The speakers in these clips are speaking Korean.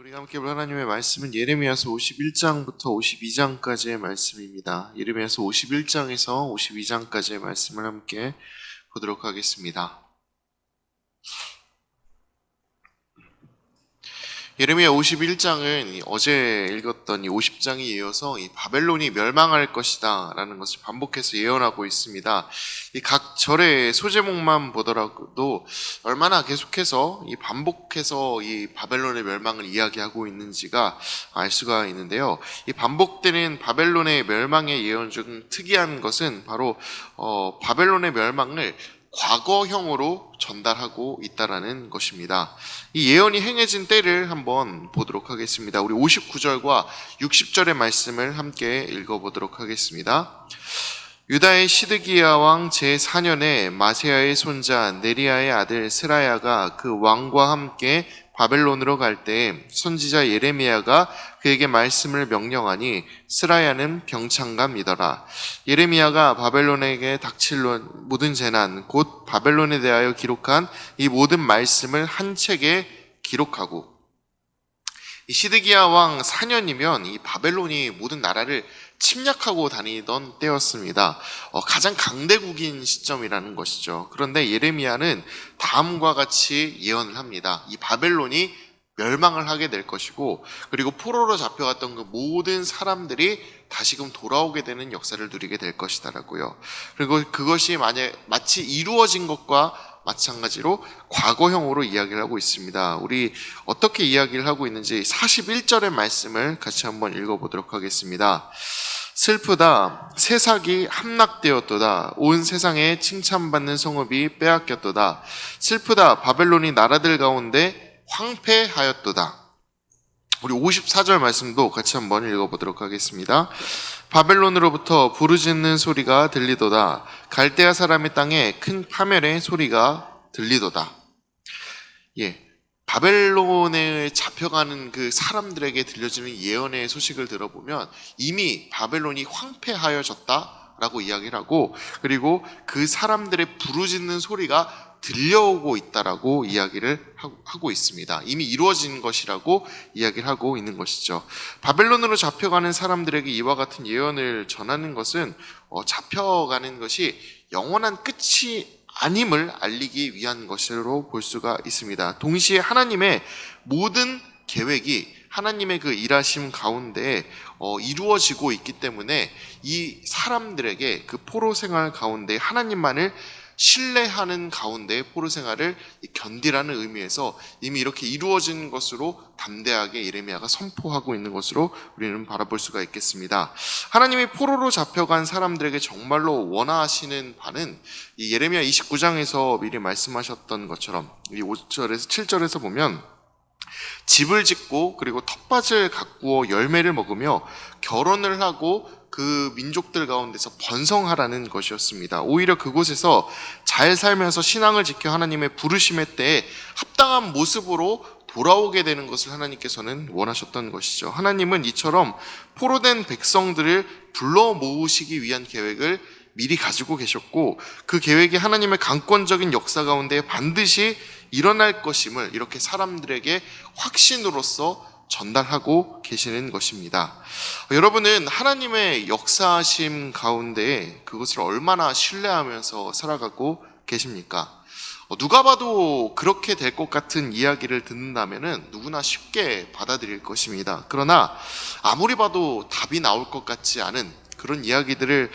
우리가 함께 볼 하나님의 말씀은 예레미야서 51장부터 52장까지의 말씀입니다. 예레미야서 51장에서 52장까지의 말씀을 함께 보도록 하겠습니다. 예레미야 51장은 어제 읽었던 이 50장에 이어서 이 바벨론이 멸망할 것이다 라는 것을 반복해서 예언하고 있습니다. 이 각 절의 소제목만 보더라도 얼마나 계속해서 이 반복해서 이 바벨론의 멸망을 이야기하고 있는지가 알 수가 있는데요. 이 반복되는 바벨론의 멸망의 예언 중 특이한 것은 바로 바벨론의 멸망을 과거형으로 전달하고 있다라는 것입니다. 이 예언이 행해진 때를 한번 보도록 하겠습니다. 우리 59절과 60절의 말씀을 함께 읽어보도록 하겠습니다. 유다의 시드기야 왕 제4년에 마세야의 손자 네리야의 아들 스라야가 그 왕과 함께 바벨론으로 갈 때 선지자 예레미야가 그에게 말씀을 명령하니 스라야는 병창감이더라. 예레미야가 바벨론에게 닥칠 모든 재난 곧 바벨론에 대하여 기록한 이 모든 말씀을 한 책에 기록하고, 이 시드기야 왕 4년이면 이 바벨론이 모든 나라를 침략하고 다니던 때였습니다. 가장 강대국인 시점이라는 것이죠. 그런데 예레미야는 다음과 같이 예언을 합니다. 이 바벨론이 멸망을 하게 될 것이고, 그리고 포로로 잡혀갔던 그 모든 사람들이 다시금 돌아오게 되는 역사를 누리게 될 것이다라고요. 그리고 그것이 마치 이루어진 것과 마찬가지로 과거형으로 이야기를 하고 있습니다. 우리 어떻게 이야기를 하고 있는지 41절의 말씀을 같이 한번 읽어보도록 하겠습니다. 슬프다, 새삭이 함락되었도다. 온 세상에 칭찬받는 성읍이 빼앗겼도다. 슬프다, 바벨론이 나라들 가운데 황폐하였도다. 우리 54절 말씀도 같이 한번 읽어보도록 하겠습니다. 바벨론으로부터 부르짖는 소리가 들리도다. 갈대아 사람의 땅에 큰 파멸의 소리가 들리도다. 바벨론에 잡혀가는 그 사람들에게 들려지는 예언의 소식을 들어보면 이미 바벨론이 황폐하여졌다라고 이야기를 하고, 그리고 그 사람들의 부르짖는 소리가 들려오고 있다라고 이야기를 하고 있습니다. 이미 이루어진 것이라고 이야기를 하고 있는 것이죠. 바벨론으로 잡혀가는 사람들에게 이와 같은 예언을 전하는 것은 잡혀가는 것이 영원한 끝이 아님을 알리기 위한 것으로 볼 수가 있습니다. 동시에 하나님의 모든 계획이 하나님의 그 일하심 가운데 이루어지고 있기 때문에 이 사람들에게 그 포로 생활 가운데 하나님만을 신뢰하는 가운데 포로 생활을 견디라는 의미에서 이미 이렇게 이루어진 것으로 담대하게 예레미야가 선포하고 있는 것으로 우리는 바라볼 수가 있겠습니다. 하나님이 포로로 잡혀간 사람들에게 정말로 원하시는 바는 이 예레미야 29장에서 미리 말씀하셨던 것처럼 이 5절에서 7절에서 보면 집을 짓고 그리고 텃밭을 가꾸어 열매를 먹으며 결혼을 하고 그 민족들 가운데서 번성하라는 것이었습니다. 오히려 그곳에서 잘 살면서 신앙을 지켜 하나님의 부르심의 때에 합당한 모습으로 돌아오게 되는 것을 하나님께서는 원하셨던 것이죠. 하나님은 이처럼 포로된 백성들을 불러 모으시기 위한 계획을 미리 가지고 계셨고, 그 계획이 하나님의 강권적인 역사 가운데 반드시 일어날 것임을 이렇게 사람들에게 확신으로써 전달하고 계시는 것입니다. 여러분은 하나님의 역사하심 가운데 그것을 얼마나 신뢰하면서 살아가고 계십니까? 누가 봐도 그렇게 될 것 같은 이야기를 듣는다면 누구나 쉽게 받아들일 것입니다. 그러나 아무리 봐도 답이 나올 것 같지 않은 그런 이야기들을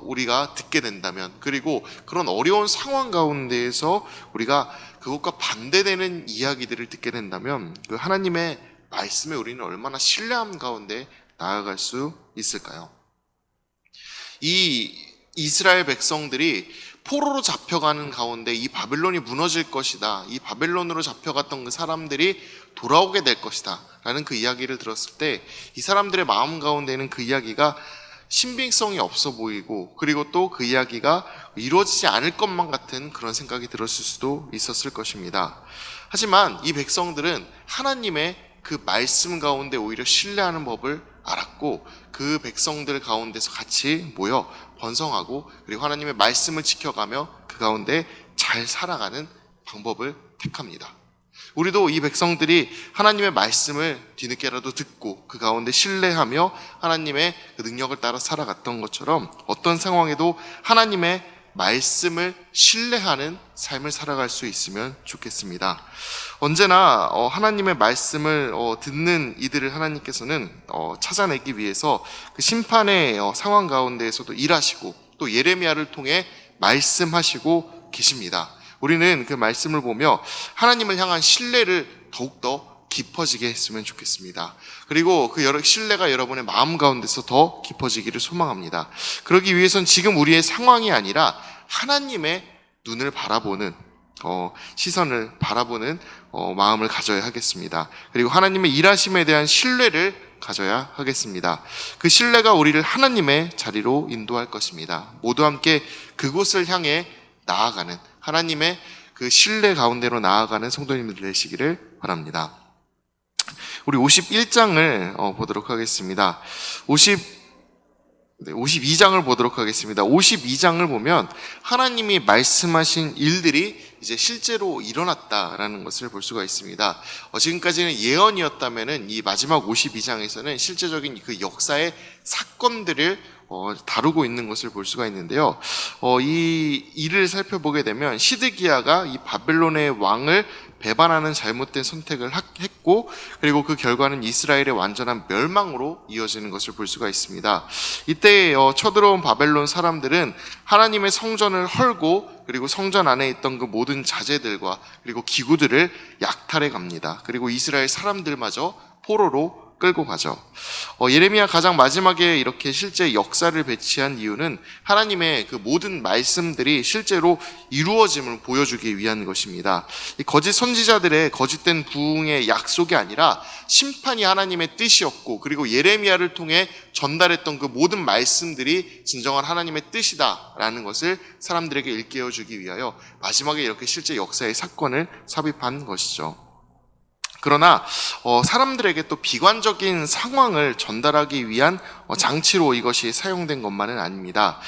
우리가 듣게 된다면, 그리고 그런 어려운 상황 가운데에서 우리가 그것과 반대되는 이야기들을 듣게 된다면 그 하나님의 말씀에 우리는 얼마나 신뢰함 가운데 나아갈 수 있을까요? 이 이스라엘 백성들이 포로로 잡혀가는 가운데 이 바벨론이 무너질 것이다, 이 바벨론으로 잡혀갔던 그 사람들이 돌아오게 될 것이다 라는 그 이야기를 들었을 때 이 사람들의 마음 가운데는 그 이야기가 신빙성이 없어 보이고, 그리고 또 그 이야기가 이루어지지 않을 것만 같은 그런 생각이 들었을 수도 있었을 것입니다. 하지만 이 백성들은 하나님의 그 말씀 가운데 오히려 신뢰하는 법을 알았고, 그 백성들 가운데서 같이 모여 번성하고 그리고 하나님의 말씀을 지켜가며 그 가운데 잘 살아가는 방법을 택합니다. 우리도 이 백성들이 하나님의 말씀을 뒤늦게라도 듣고 그 가운데 신뢰하며 하나님의 그 능력을 따라 살아갔던 것처럼 어떤 상황에도 하나님의 말씀을 신뢰하는 삶을 살아갈 수 있으면 좋겠습니다. 언제나 하나님의 말씀을 듣는 이들을 하나님께서는 찾아내기 위해서 그 심판의 상황 가운데에서도 일하시고 또 예레미야를 통해 말씀하시고 계십니다. 우리는 그 말씀을 보며 하나님을 향한 신뢰를 더욱더 깊어지게 했으면 좋겠습니다. 그리고 그 신뢰가 여러분의 마음 가운데서 더 깊어지기를 소망합니다. 그러기 위해선 지금 우리의 상황이 아니라 하나님의 눈을 바라보는 시선을 바라보는 마음을 가져야 하겠습니다. 그리고 하나님의 일하심에 대한 신뢰를 가져야 하겠습니다. 그 신뢰가 우리를 하나님의 자리로 인도할 것입니다. 모두 함께 그곳을 향해 나아가는 하나님의 그 신뢰 가운데로 나아가는 성도님들 되시기를 바랍니다. 우리 51장을 보도록 하겠습니다. 52장을 보도록 하겠습니다. 52장을 보면 하나님이 말씀하신 일들이 이제 실제로 일어났다라는 것을 볼 수가 있습니다. 지금까지는 예언이었다면은 이 마지막 52장에서는 실제적인 그 역사의 사건들을 다루고 있는 것을 볼 수가 있는데요. 이 일을 살펴보게 되면 시드기야가 이 바벨론의 왕을 배반하는 잘못된 선택을 했고, 그리고 그 결과는 이스라엘의 완전한 멸망으로 이어지는 것을 볼 수가 있습니다. 이때 쳐들어온 바벨론 사람들은 하나님의 성전을 헐고, 그리고 성전 안에 있던 그 모든 자재들과 그리고 기구들을 약탈해 갑니다. 그리고 이스라엘 사람들마저 포로로 끌고 가죠. 예레미야 가장 마지막에 이렇게 실제 역사를 배치한 이유는 하나님의 그 모든 말씀들이 실제로 이루어짐을 보여주기 위한 것입니다. 이 거짓 선지자들의 거짓된 부흥의 약속이 아니라 심판이 하나님의 뜻이었고, 그리고 예레미야를 통해 전달했던 그 모든 말씀들이 진정한 하나님의 뜻이다라는 것을 사람들에게 일깨워주기 위하여 마지막에 이렇게 실제 역사의 사건을 삽입한 것이죠. 그러나 사람들에게 또 비관적인 상황을 전달하기 위한 장치로 이것이 사용된 것만은 아닙니다.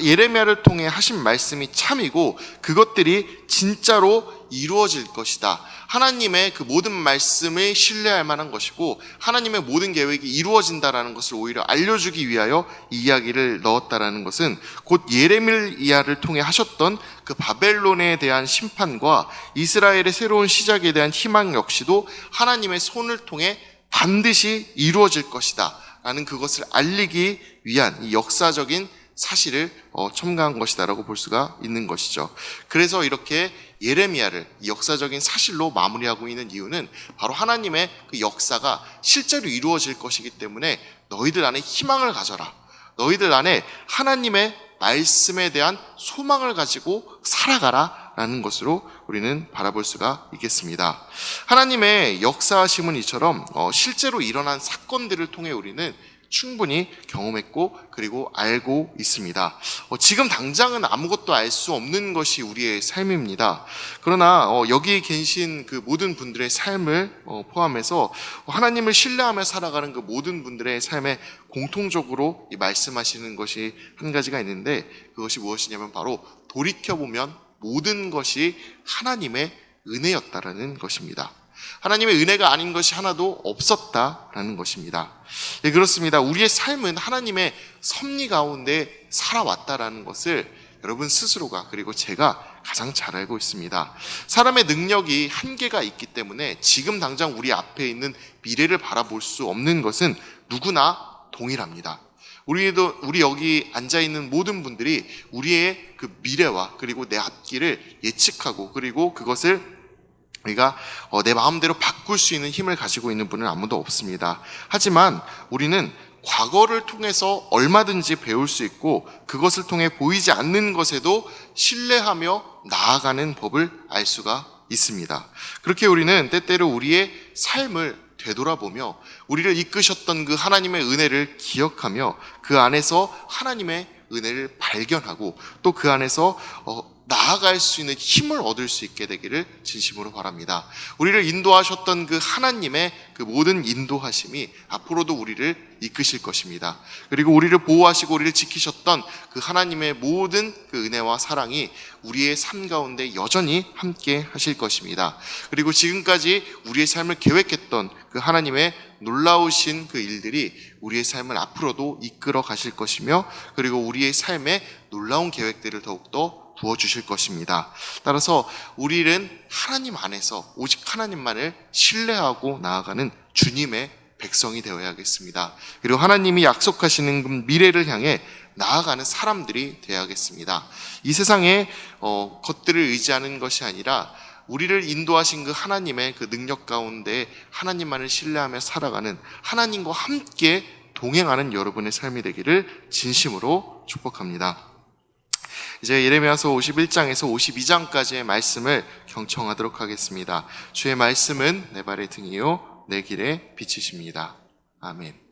예레미야를 통해 하신 말씀이 참이고 그것들이 진짜로 이루어질 것이다. 하나님의 그 모든 말씀을 신뢰할 만한 것이고 하나님의 모든 계획이 이루어진다라는 것을 오히려 알려주기 위하여 이 이야기를 넣었다라는 것은 곧 예레미야를 통해 하셨던 그 바벨론에 대한 심판과 이스라엘의 새로운 시작에 대한 희망 역시도 하나님의 손을 통해 반드시 이루어질 것이다 라는 그것을 알리기 위한 이 역사적인 사실을 첨가한 것이다라고 볼 수가 있는 것이죠. 그래서 이렇게 예레미야를 이 역사적인 사실로 마무리하고 있는 이유는 바로 하나님의 그 역사가 실제로 이루어질 것이기 때문에 너희들 안에 희망을 가져라. 너희들 안에 하나님의 말씀에 대한 소망을 가지고 살아가라 라는 것으로 우리는 바라볼 수가 있겠습니다. 하나님의 역사하심은 이처럼 실제로 일어난 사건들을 통해 우리는 충분히 경험했고 그리고 알고 있습니다. 지금 당장은 아무것도 알 수 없는 것이 우리의 삶입니다. 그러나 여기 계신 그 모든 분들의 삶을 포함해서 하나님을 신뢰하며 살아가는 그 모든 분들의 삶에 공통적으로 말씀하시는 것이 한 가지가 있는데, 그것이 무엇이냐면 바로 돌이켜보면 모든 것이 하나님의 은혜였다라는 것입니다. 하나님의 은혜가 아닌 것이 하나도 없었다라는 것입니다. 예, 그렇습니다. 우리의 삶은 하나님의 섭리 가운데 살아왔다라는 것을 여러분 스스로가 그리고 제가 가장 잘 알고 있습니다. 사람의 능력이 한계가 있기 때문에 지금 당장 우리 앞에 있는 미래를 바라볼 수 없는 것은 누구나 동일합니다. 우리 여기 앉아있는 모든 분들이 우리의 그 미래와 그리고 내 앞길을 예측하고 그리고 그것을 우리가 내 마음대로 바꿀 수 있는 힘을 가지고 있는 분은 아무도 없습니다. 하지만 우리는 과거를 통해서 얼마든지 배울 수 있고 그것을 통해 보이지 않는 것에도 신뢰하며 나아가는 법을 알 수가 있습니다. 그렇게 우리는 때때로 우리의 삶을 되돌아보며 우리를 이끄셨던 그 하나님의 은혜를 기억하며 그 안에서 하나님의 은혜를 발견하고 또 그 안에서 나아갈 수 있는 힘을 얻을 수 있게 되기를 진심으로 바랍니다. 우리를 인도하셨던 그 하나님의 그 모든 인도하심이 앞으로도 우리를 이끄실 것입니다. 그리고 우리를 보호하시고 우리를 지키셨던 그 하나님의 모든 그 은혜와 사랑이 우리의 삶 가운데 여전히 함께 하실 것입니다. 그리고 지금까지 우리의 삶을 계획했던 그 하나님의 놀라우신 그 일들이 우리의 삶을 앞으로도 이끌어 가실 것이며, 그리고 우리의 삶에 놀라운 계획들을 더욱더 부어주실 것입니다. 따라서 우리는 하나님 안에서 오직 하나님만을 신뢰하고 나아가는 주님의 백성이 되어야겠습니다. 그리고 하나님이 약속하시는 그 미래를 향해 나아가는 사람들이 되어야겠습니다. 이 세상의 것들을 의지하는 것이 아니라 우리를 인도하신 그 하나님의 그 능력 가운데 하나님만을 신뢰하며 살아가는, 하나님과 함께 동행하는 여러분의 삶이 되기를 진심으로 축복합니다. 이제 예레미야서 51장에서 52장까지의 말씀을 경청하도록 하겠습니다. 주의 말씀은 내 발의 등이요 내 길의 빛이십니다. 아멘.